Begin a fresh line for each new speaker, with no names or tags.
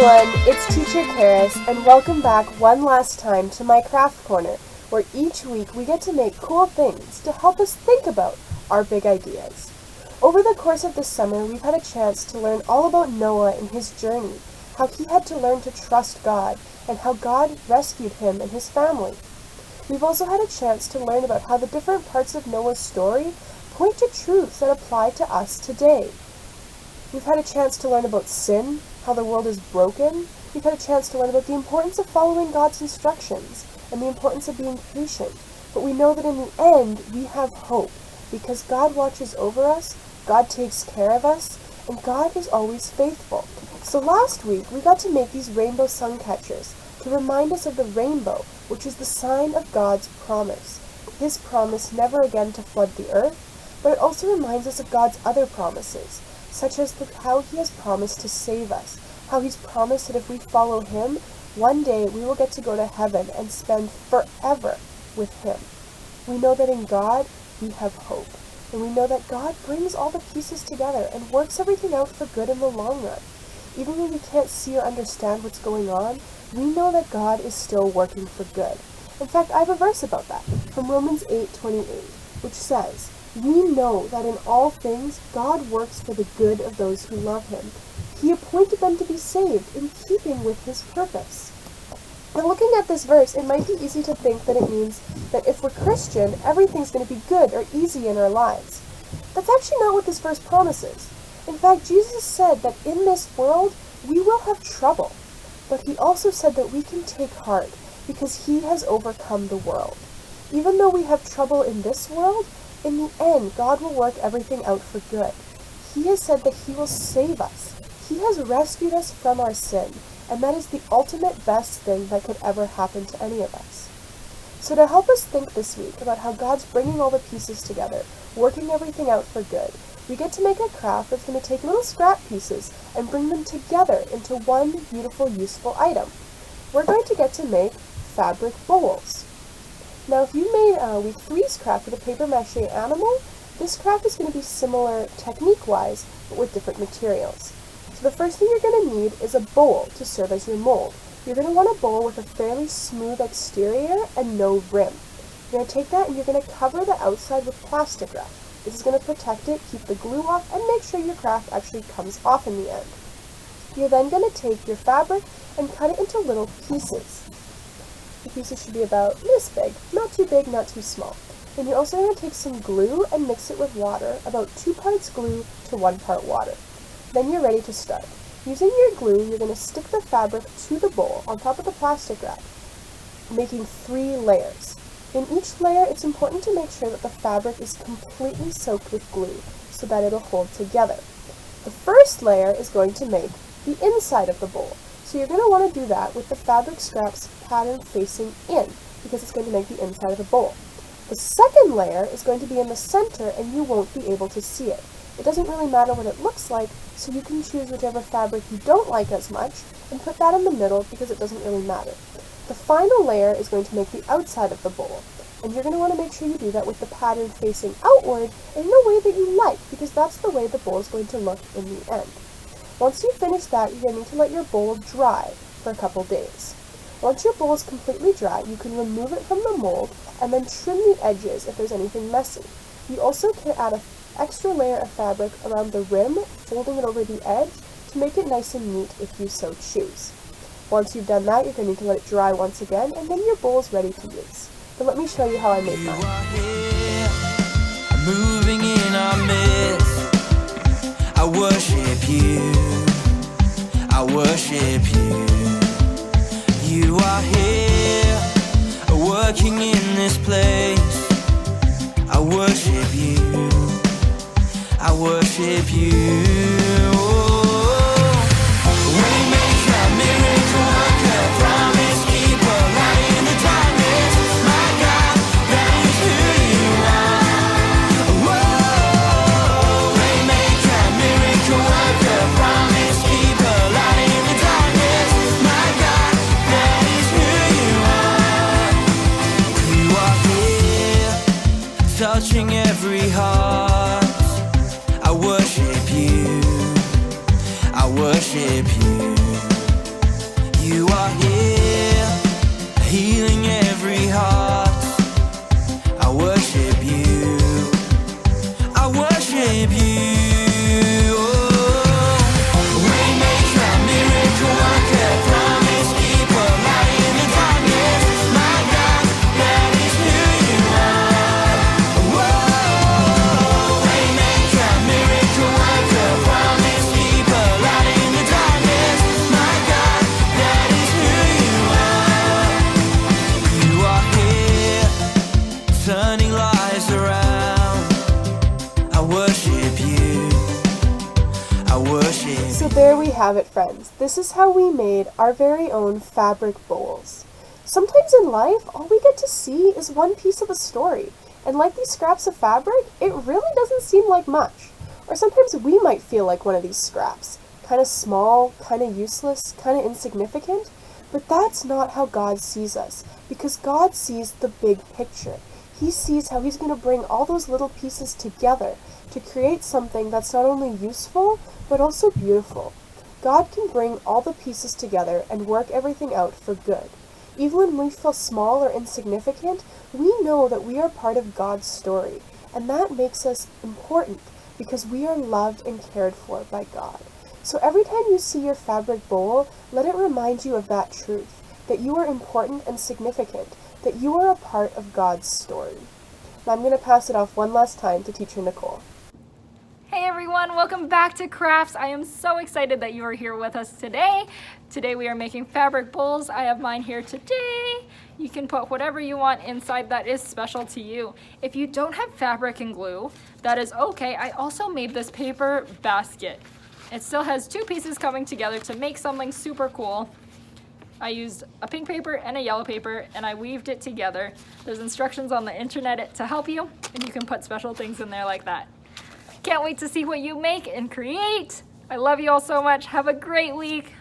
everyone, it's Teacher Caris, and welcome back one last time to my craft corner, where each week we get to make cool things to help us think about our big ideas. Over the course of this summer, we've had a chance to learn all about Noah and his journey, how he had to learn to trust God, and how God rescued him and his family. We've also had a chance to learn about how the different parts of Noah's story point to truths that apply to us today. We've had a chance to learn about sin, how the world is broken. We've had a chance to learn about the importance of following God's instructions and the importance of being patient. But we know that in the end, we have hope because God watches over us, God takes care of us, and God is always faithful. So last week, we got to make these rainbow sun catchers to remind us of the rainbow, which is the sign of God's promise. His promise never again to flood the earth, but it also reminds us of God's other promises, such as how he has promised to save us, how he's promised that if we follow him, one day we will get to go to heaven and spend forever with him. We know that in God, we have hope, and we know that God brings all the pieces together and works everything out for good in the long run. Even when we can't see or understand what's going on, we know that God is still working for good. In fact, I have a verse about that from Romans 8:28, which says, "We know that in all things God works for the good of those who love him. He appointed them to be saved in keeping with his purpose." Now, looking at this verse, it might be easy to think that it means that if we're Christian, everything's going to be good or easy in our lives. That's actually not what this verse promises. In fact, Jesus said that in this world, we will have trouble. But he also said that we can take heart because he has overcome the world. Even though we have trouble in this world, in the end, God will work everything out for good. He has said that he will save us. He has rescued us from our sin, and that is the ultimate best thing that could ever happen to any of us. So to help us think this week about how God's bringing all the pieces together, working everything out for good, we get to make a craft that's going to take little scrap pieces and bring them together into one beautiful, useful item. We're going to get to make fabric bowls. Now, if you made a week 3's craft with a paper mache animal, this craft is going to be similar technique-wise, but with different materials. So the first thing you're going to need is a bowl to serve as your mold. You're going to want a bowl with a fairly smooth exterior and no rim. You're going to take that and you're going to cover the outside with plastic wrap. This is going to protect it, keep the glue off, and make sure your craft actually comes off in the end. You're then going to take your fabric and cut it into little pieces. The pieces should be about this big, not too big, not too small. Then you're also going to take some glue and mix it with water, about 2 parts glue to 1 part water. Then you're ready to start. Using your glue, you're going to stick the fabric to the bowl on top of the plastic wrap, making 3 layers. In each layer, it's important to make sure that the fabric is completely soaked with glue so that it'll hold together. The first layer is going to make the inside of the bowl. So you're going to want to do that with the fabric scraps pattern facing in because it's going to make the inside of the bowl. The second layer is going to be in the center and you won't be able to see it. It doesn't really matter what it looks like, so you can choose whichever fabric you don't like as much and put that in the middle because it doesn't really matter. The final layer is going to make the outside of the bowl, and you're going to want to make sure you do that with the pattern facing outward in the way that you like, because that's the way the bowl is going to look in the end. Once you finish that, you're going to need to let your bowl dry for a couple days. Once your bowl is completely dry, you can remove it from the mold and then trim the edges if there's anything messy. You also can add an extra layer of fabric around the rim, folding it over the edge to make it nice and neat if you so choose. Once you've done that, you're going to need to let it dry once again, and then your bowl is ready to use. But let me show you how I made mine.
Moving in our midst, I worship you, I worship you. You are here, working in this place. I worship you, I worship you. Touching every heart, I worship you, I worship you. worship you. I worship.
So there we have it, friends. This is how we made our very own fabric bowls. Sometimes in life, all we get to see is one piece of a story. And like these scraps of fabric, it really doesn't seem like much. Or sometimes we might feel like one of these scraps. Kind of small, kind of useless, kind of insignificant. But that's not how God sees us, because God sees the big picture. He sees how He's going to bring all those little pieces together to create something that's not only useful, but also beautiful. God can bring all the pieces together and work everything out for good. Even when we feel small or insignificant, we know that we are part of God's story, and that makes us important because we are loved and cared for by God. So every time you see your fabric bowl, let it remind you of that truth, that you are important and significant, that you are a part of God's story. Now I'm going to pass it off one last time to Teacher Nicole.
Hey everyone, welcome back to Crafts. I am so excited that you are here with us today. Today we are making fabric bowls. I have mine here today. You can put whatever you want inside that is special to you. If you don't have fabric and glue, that is okay. I also made this paper basket. It still has two pieces coming together to make something super cool. I used a pink paper and a yellow paper and I weaved it together. There's instructions on the internet to help you, and you can put special things in there like that. Can't wait to see what you make and create. I love you all so much. Have a great week.